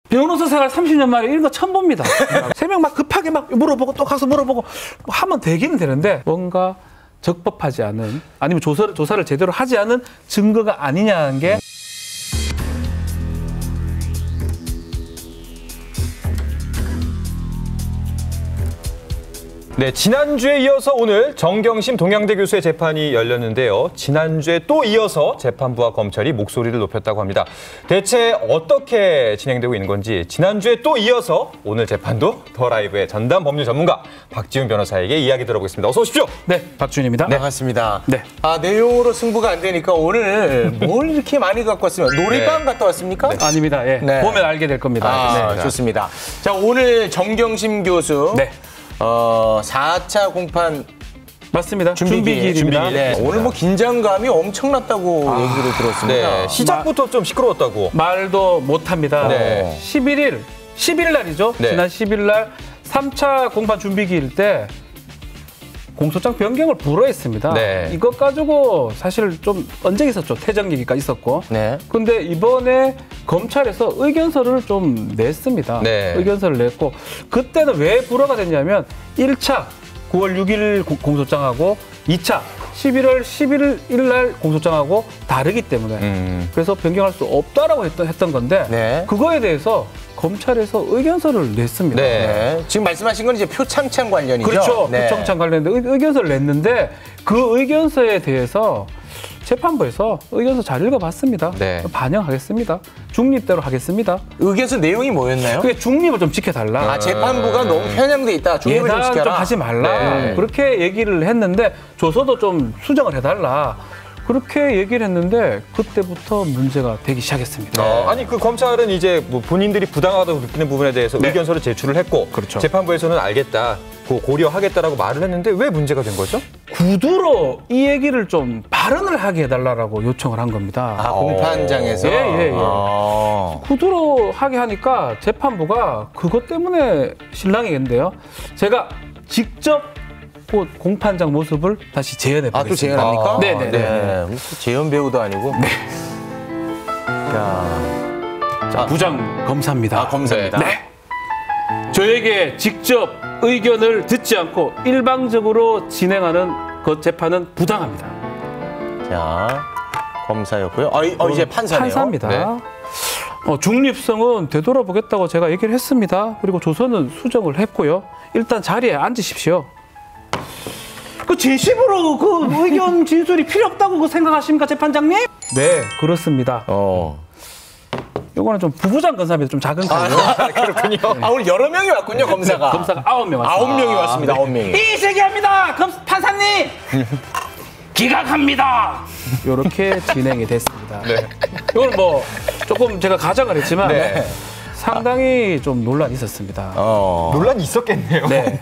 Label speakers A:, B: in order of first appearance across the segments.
A: 변호사 생활 30년 만에 이런 거 처음 봅니다. 3명 막 급하게 막 물어보고 또 가서 물어보고 뭐 하면 되기는 되는데 뭔가 적법하지 않은 아니면 조사를 제대로 하지 않은 증거가 아니냐는 게
B: 네, 지난주에 이어서 오늘 정경심 동양대 교수의 재판이 열렸는데요. 지난주에 또 이어서 재판부와 검찰이 목소리를 높였다고 합니다. 대체 어떻게 진행되고 있는 건지 지난주에 또 이어서 오늘 재판도 더 라이브의 전담 법률 전문가 박지훈 변호사에게 이야기 들어보겠습니다. 어서 오십시오.
A: 네, 박지훈입니다.
C: 네, 반갑습니다.
A: 네.
C: 내용으로 승부가 안 되니까 오늘 뭘 이렇게 많이 갖고 왔으면 노래방 갔다 왔습니까?
A: 네. 아닙니다. 예.
C: 네.
A: 보면 알게 될 겁니다.
C: 네, 좋습니다. 자, 오늘 정경심 교수.
A: 네.
C: 4차 공판
A: 맞습니다.
C: 준비기일입니다.
A: 준비기일.
C: 네, 오늘 뭐 긴장감이 엄청났다고 얘기를 들었습니다.
B: 네, 시작부터 좀 시끄러웠다고.
A: 말도 못합니다.
B: 네.
A: 11일 날이죠.
B: 네.
A: 지난 10일 날 3차 공판 준비기일 때 공소장 변경을 불허했습니다.
B: 네.
A: 이것 가지고 사실 좀 언쟁이 있었죠. 퇴정 얘기가 있었고.
C: 네.
A: 근데 이번에 검찰에서 의견서를 좀 냈습니다.
B: 네.
A: 의견서를 냈고 그때는 왜 불허가 됐냐면 1차 9월 6일 공소장하고 2차 11월 11일 날 공소장하고 다르기 때문에 그래서 변경할 수 없다라고 했던 건데
C: 네.
A: 그거에 대해서 검찰에서 의견서를 냈습니다.
B: 네.
C: 네. 지금 말씀하신 건 이제 표창장 관련이죠?
A: 그렇죠.
C: 네.
A: 표창장 관련된 의견서를 냈는데 그 의견서에 대해서 재판부에서 의견서 잘 읽어봤습니다.
B: 네.
A: 반영하겠습니다. 중립대로 하겠습니다.
C: 의견서 내용이 뭐였나요?
A: 그게 중립을 좀 지켜달라.
C: 재판부가 너무 편향돼 있다. 중립을 좀
A: 예단
C: 지켜라.
A: 좀 하지 말라.
B: 네.
A: 그렇게 얘기를 했는데 조서도 좀 수정을 해달라. 그렇게 얘기를 했는데 그때부터 문제가 되기 시작했습니다.
B: 아니 그 검찰은 이제 뭐 본인들이 부당하다고 느끼는 부분에 대해서
A: 네.
B: 의견서를 제출을 했고
A: 그렇죠.
B: 재판부에서는 알겠다, 고려하겠다라고 말을 했는데 왜 문제가 된 거죠?
A: 구두로 이 얘기를 좀 발언을 하게 해달라고 요청을 한 겁니다.
C: 공판장에서?
A: 예. 구두로 하게 하니까 재판부가 그것 때문에 실랑이겠는데요. 제가 직접 그 공판장 모습을 다시 재현해 보겠습니다.
C: 또 재현합니까?
A: 네네.
C: 네. 재현 배우도 아니고. 네.
A: 자, 부장 검사입니다.
C: 검사입니다.
A: 네. 저에게 직접 의견을 듣지 않고 일방적으로 진행하는 그 재판은 부당합니다.
C: 자, 검사였고요. 이제 판사네요.
A: 판사입니다.
B: 네.
A: 중립성은 되돌아보겠다고 제가 얘기를 했습니다. 그리고 조서는 수정을 했고요. 일단 자리에 앉으십시오. 그 진심으로 그 의견 진술이 필요 없다고 생각하십니까, 재판장님? 네, 그렇습니다. 요거는 좀 부부장 검사입니다. 좀 작은 거예요.
C: 그렇군요. 오늘 여러 명이 왔군요, 검사가.
A: 검사가 9명 왔습니다.
C: 9명이 왔습니다, 9명이.
A: 이세기합니다, 판사님! 기각합니다! 이렇게 진행이 됐습니다.
B: 네.
A: 이건 뭐 조금 제가 가정을 했지만
B: 네.
A: 상당히 좀 논란이 있었습니다.
B: 논란이 있었겠네요.
A: 네.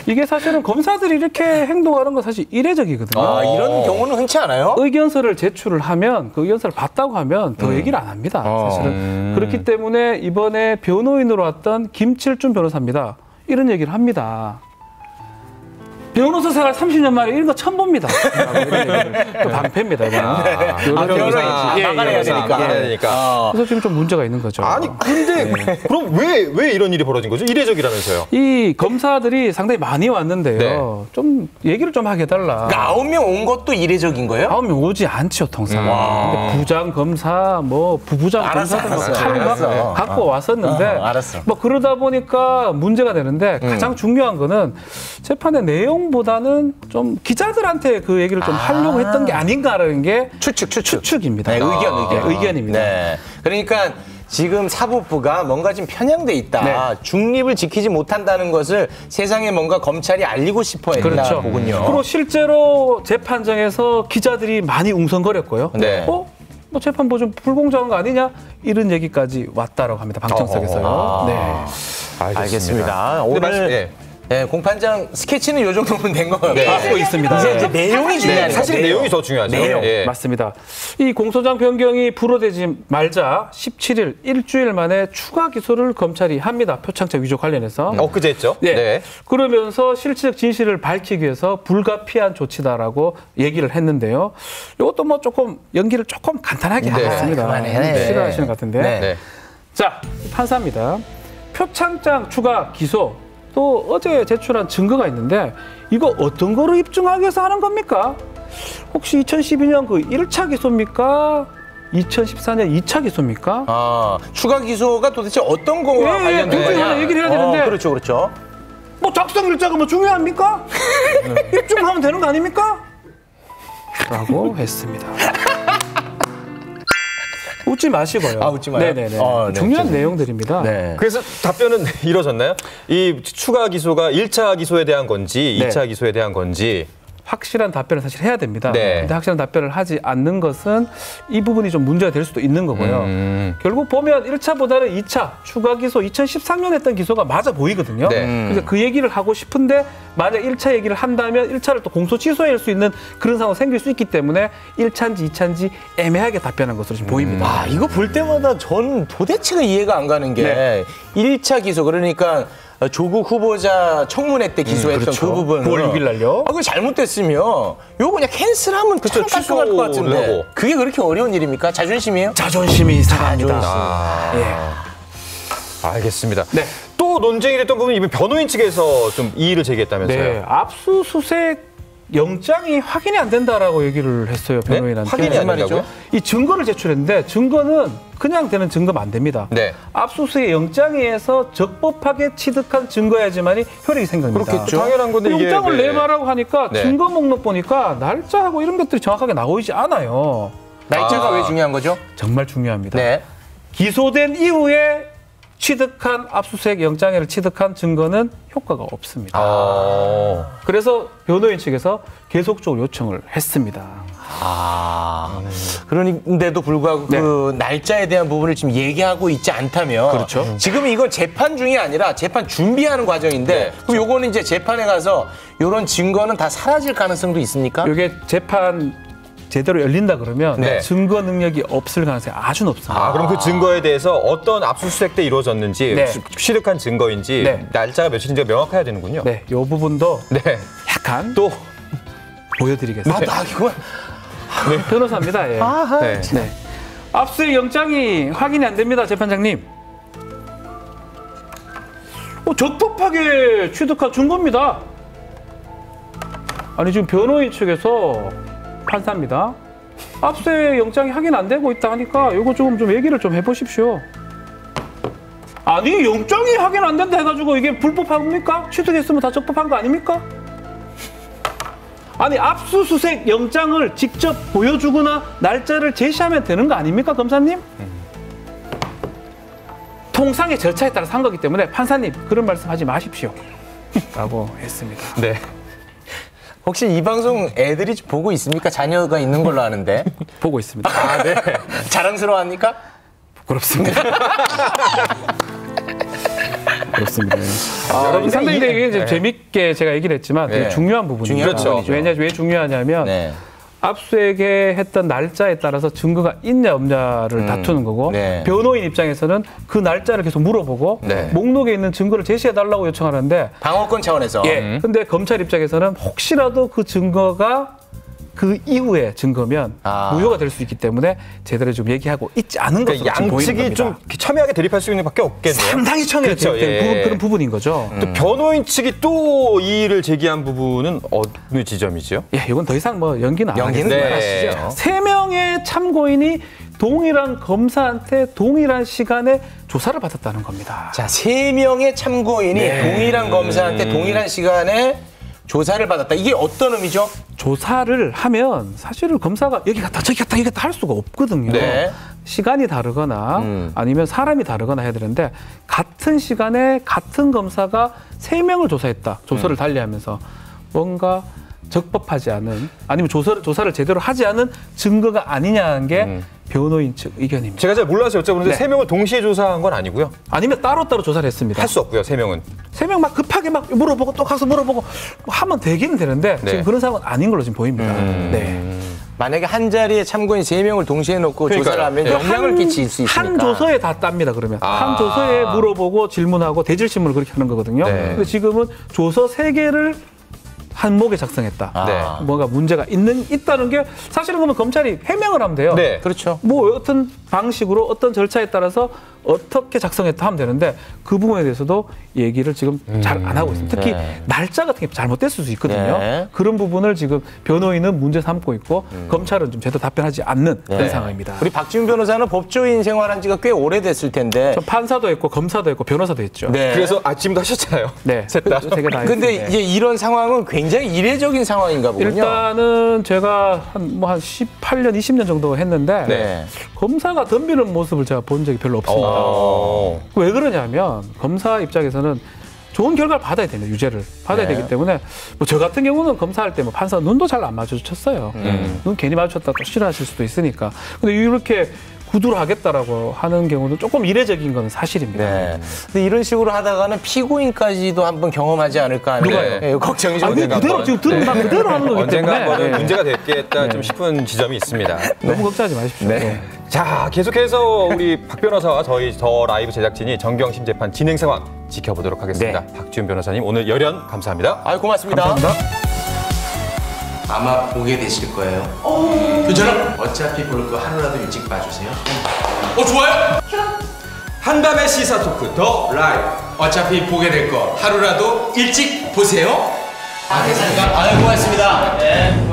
A: 이게 사실은 검사들이 이렇게 행동하는 건 사실 이례적이거든요.
C: 이런 경우는 흔치 않아요?
A: 의견서를 제출을 하면 그 의견서를 봤다고 하면 더 얘기를 안 합니다. 사실은. 그렇기 때문에 이번에 변호인으로 왔던 김칠준 변호사입니다. 이런 얘기를 합니다. 변호사 생활 30년 만에 이런 거 처음 봅니다. 그 방패입니다.
C: 변호사. 막아내야 되니까.
A: 그래서 지금 좀 문제가 있는 거죠.
B: 아니 근데 그럼 왜 이런 일이 벌어진 거죠? 이례적이라면서요?
A: 이 검사들이 상당히 많이 왔는데요.
B: 네.
A: 좀 얘기를 좀 하게 해달라.
C: 그러니까 9명 온 것도 이례적인 거예요?
A: 9명 오지 않죠, 통상. 근데 부장 검사, 뭐 부부장 검사들
C: 알았어.
A: 갖고 왔었는데
C: 알았어.
A: 뭐 그러다 보니까 문제가 되는데 가장 중요한 거는 재판의 내용보다는 좀 기자들한테 그 얘기를 좀 하려고 했던 게 아닌가라는 게 추측입니다.
C: 네,
A: 의견입니다.
C: 네. 그러니까 지금 사법부가 뭔가 좀 편향돼 있다.
A: 네.
C: 중립을 지키지 못한다는 것을 세상에 뭔가 검찰이 알리고 싶어 했나
A: 그렇죠.
C: 보군요.
A: 그리고 실제로 재판장에서 기자들이 많이 웅성거렸고요.
B: 네.
A: 뭐 재판부 좀 불공정한 거 아니냐? 이런 얘기까지 왔다라고 합니다. 방청석에서요. 네.
C: 알겠습니다. 오늘 공판장 스케치는 요 정도면 된 것 같아요.
A: 하고 있습니다.
C: 이제 내용이 중요해요.
B: 사실 내용이 더 중요하죠.
C: 내용.
B: 예.
A: 맞습니다. 이 공소장 변경이 불허되지 말자 17일 일주일 만에 추가 기소를 검찰이 합니다. 표창장 위조 관련해서.
B: 엊그제 했죠?
A: 네. 그러면서 실체적 진실을 밝히기 위해서 불가피한 조치다라고 얘기를 했는데요. 이것도 뭐 조금 연기를 조금 간단하게 하겠습니다.
C: 그만해.
A: 싫어하시는 것 같은데.
C: 네.
B: 네.
A: 자, 판사입니다. 표창장 추가 기소, 또 어제 제출한 증거가 있는데 이거 어떤 거로 입증하기 위해서 하는 겁니까? 혹시 2012년 그 1차 기소입니까? 2014년 2차 기소입니까?
C: 아, 추가 기소가 도대체 어떤 거와 관련된
A: 둘 중에
C: 거냐?
A: 하나 얘기를 해야 되는데.
C: 그렇죠, 그렇죠.
A: 뭐 작성 일자가 뭐 중요합니까? 입증하면 되는 거 아닙니까? 라고 했습니다. 웃지 마시고요.
C: 아, 웃지 마요?
A: 네네네.
C: 네,
A: 중요한
C: 죄송해요.
A: 내용들입니다.
C: 네.
B: 그래서 답변은 이뤄졌나요? 이 추가 기소가 1차 기소에 대한 건지
A: 네.
B: 2차 기소에 대한 건지.
A: 확실한 답변을 사실 해야 됩니다.
B: 네.
A: 근데 확실한 답변을 하지 않는 것은 이 부분이 좀 문제가 될 수도 있는 거고요. 결국 보면 1차보다는 2차 추가 기소 2013년 했던 기소가 맞아 보이거든요.
B: 네.
A: 그래서 그 얘기를 하고 싶은데 만약 1차 얘기를 한다면 1차를 또 공소 취소할 수 있는 그런 상황이 생길 수 있기 때문에 1차인지 2차인지 애매하게 답변한 것으로 지금 보입니다.
C: 아, 이거 볼 때마다 전 도대체가 이해가 안 가는 게
A: 네.
C: 1차 기소 그러니까 조국 후보자 청문회 때 기소했던
A: 그렇죠.
C: 그 부분
A: 9월 6일 날요.
C: 그거 잘못됐으면 요거 그냥 캔슬하면 참 깔끔할 것 같은데
B: 취소를 하고.
C: 그게 그렇게 어려운 일입니까? 자존심이에요?
A: 자존심이 상합니다.
C: 자존심.
B: 알겠습니다.
A: 네.
B: 또 논쟁이 됐던 부분이 이번 변호인 측에서 좀 이의를 제기했다면서요?
A: 네, 압수수색 영장이 확인이 안 된다라고 얘기를 했어요, 변호인한테.
B: 확인이 안 된다고요?
A: 이 증거를 제출했는데 증거는 그냥 되는 증거면 안 됩니다.
B: 네.
A: 압수수색 영장에 의해서 적법하게 취득한 증거야지만이 효력이 생깁니다.
C: 그렇겠죠.
B: 당연한 건데 이게
A: 영장을
B: 네.
A: 내봐라고 하니까
B: 네.
A: 증거 목록 보니까 날짜하고 이런 것들이 정확하게 나오지 않아요.
C: 날짜가 왜 중요한 거죠?
A: 정말 중요합니다.
C: 네.
A: 기소된 이후에 취득한 압수수색 영장을 취득한 증거는 효과가 없습니다. 그래서 변호인 측에서 계속적으로 요청을 했습니다.
C: 그런데도 불구하고
A: 네.
C: 그 날짜에 대한 부분을 지금 얘기하고 있지 않다면
A: 그렇죠.
C: 지금 이건 재판 중이 아니라 재판 준비하는 과정인데
B: 네.
C: 그럼 요거는 이제 재판에 가서 이런 증거는 다 사라질 가능성도 있습니까?
A: 이게 재판 제대로 열린다 그러면
B: 네.
A: 증거 능력이 없을 가능성이 아주 높습니다.
B: 그럼 그 증거에 대해서 어떤 압수수색 때 이루어졌는지
A: 네.
B: 취득한 증거인지
A: 네.
B: 날짜가 며칠인지가 명확해야 되는군요.
A: 네, 이 부분도
B: 네.
A: 약간
B: 또
A: 보여드리겠습니다.
C: 나 그거
A: 네, 변호사입니다. 예.
B: 네.
A: 네. 압수수색 영장이 확인이 안 됩니다, 재판장님. 적법하게 취득한 증거입니다. 아니 지금 변호인 측에서 판사입니다. 압수수색 영장이 확인 안 되고 있다 하니까 이거 좀 얘기를 좀 해보십시오. 아니 영장이 확인 안 된다 해가지고 이게 불법합니까? 취득했으면 다 적법한 거 아닙니까? 아니 압수수색 영장을 직접 보여주거나 날짜를 제시하면 되는 거 아닙니까, 검사님? 통상의 절차에 따라 산 거기 때문에 판사님 그런 말씀하지 마십시오. 라고 했습니다.
B: 네.
C: 혹시 이 방송 애들이 보고 있습니까? 자녀가 있는 걸로 아는데
A: 보고 있습니다.
C: 네. 자랑스러워합니까?
A: 부끄럽습니다. 그렇습니다.
B: 여러분들
A: 상당히
B: 이해-
A: 이게 이제
B: 네.
A: 재밌게 제가 얘기를 했지만 되게
C: 네.
A: 중요한 부분입니다.
C: 중요한 부분이죠.
A: 왜 중요하냐면
C: 네.
A: 압수수색에 했던 날짜에 따라서 증거가 있냐 없냐를 다투는 거고
C: 네.
A: 변호인 입장에서는 그 날짜를 계속 물어보고
B: 네.
A: 목록에 있는 증거를 제시해달라고 요청하는데
C: 방어권 차원에서
A: 예. 근데 검찰 입장에서는 혹시라도 그 증거가 그 이후의 증거면 무효가 될 수 있기 때문에 제대로 좀 얘기하고 있지 않은 것으로
B: 그러니까
A: 지금 보이는
B: 양측이
A: 겁니다.
B: 좀 첨예하게 대립할 수 있는 밖에 없겠네요.
A: 상당히 청해야
B: 그렇죠,
A: 되는
B: 예.
A: 그런 부분인 거죠.
B: 또 변호인 측이 또 이의를 제기한 부분은 어느 지점이죠?
A: 예, 이건 더 이상 뭐 연기는 안
C: 연기는
A: 하겠습니다.
C: 그만하시죠.
A: 3명의 참고인이 동일한 검사한테 동일한 시간에 조사를 받았다는 겁니다.
C: 자, 3명의 참고인이 동일한 검사한테 동일한 시간에 조사를 받았다. 이게 어떤 의미죠?
A: 조사를 하면 사실은 검사가 여기 갔다 저기 갔다 여기 갔다 할 수가 없거든요.
C: 네.
A: 시간이 다르거나 아니면 사람이 다르거나 해야 되는데 같은 시간에 같은 검사가 3명을 조사했다. 조사를 달리하면서 뭔가 적법하지 않은 아니면 조사를 제대로 하지 않은 증거가 아니냐는 게 변호인 측 의견입니다.
B: 제가 잘 몰라서 여쭤보는데
A: 네.
B: 3명을 동시에 조사한 건 아니고요.
A: 아니면 따로따로 조사를 했습니다.
B: 할 수 없고요, 3명은.
A: 3명 막 급하게 막 물어보고 또 가서 물어보고 하면 되기는 되는데
B: 네.
A: 지금 그런 상황은 아닌 걸로 지금 보입니다. 네.
C: 만약에 한 자리에 참고인 3명을 동시에 놓고
B: 그러니까요.
C: 조사를 하면
B: 네.
C: 영향을 끼칠 수 있으니까.
A: 한 조서에 다 땁니다, 그러면. 한 조서에 물어보고 질문하고 대질 신문을 그렇게 하는 거거든요.
B: 네.
A: 근데 지금은 조서 3개를 한 목에 작성했다.
B: 네.
A: 뭐가 문제가 있다는 게 사실은 그러면 검찰이 해명을 하면 돼요.
B: 네.
C: 그렇죠.
A: 뭐 어떤 방식으로 어떤 절차에 따라서 어떻게 작성했다 하면 되는데 그 부분에 대해서도 얘기를 지금 잘 안 하고 있습니다. 특히
C: 네.
A: 날짜 같은 게 잘못됐을 수 있거든요.
C: 네.
A: 그런 부분을 지금 변호인은 문제 삼고 있고 검찰은 좀 제대로 답변하지 않는
C: 네.
A: 그런 상황입니다.
C: 우리 박지훈 변호사는 법조인 생활한 지가 꽤 오래됐을 텐데.
A: 저 판사도 했고 검사도 했고 변호사도 했죠.
C: 네.
B: 그래서 지금도 하셨잖아요.
A: 네,
B: 셋 다.
A: 세개 다
C: 근데
A: 했습니다.
C: 이제 이런 상황은 굉장히 이례적인 상황인가 보군요.
A: 일단은 제가 한 18년, 20년 정도 했는데
C: 네.
A: 검사가 덤비는 모습을 제가 본 적이 별로 없습니다. 왜 그러냐면 검사 입장에서는 좋은 결과를 받아야 됩니다. 유죄를 받아야
C: 네.
A: 되기 때문에 뭐 저 같은 경우는 검사할 때 뭐 판사 눈도 잘 안 마주쳤어요. 눈 괜히 마주쳤다 또 싫어하실 수도 있으니까. 근데 이렇게 구두를 하겠다라고 하는 경우는 조금 이례적인 건 사실입니다.
C: 네. 근데 이런 식으로 하다가는 피고인까지도 한번 경험하지 않을까 하는
A: 누가요?
C: 네, 걱정이 좀
A: 아니,
C: 됩니다.
A: 그대로 지금 들은 다 그대로 하는 거기
B: 언젠가
A: 때문에
B: 한번은
A: 네.
B: 문제가 됐겠다 좀 싶은 지점이 있습니다.
A: 너무 걱정하지 마십시오.
C: 네.
A: 네.
B: 자, 계속해서 우리 박 변호사와 저희 더 라이브 제작진이 정경심 재판 진행 상황 지켜보도록 하겠습니다. 박지훈 변호사님 오늘 열연 감사합니다.
C: 아유, 고맙습니다.
A: 감사합니다.
D: 아마 보게 되실 거예요. 괜찮아? 어차피 볼 거 하루라도 일찍 봐주세요. 좋아요? 한밤의 시사 토크 더 라이브. 어차피 보게 될 거 하루라도 일찍 보세요. 알겠습니다. 아유, 고맙습니다. 네.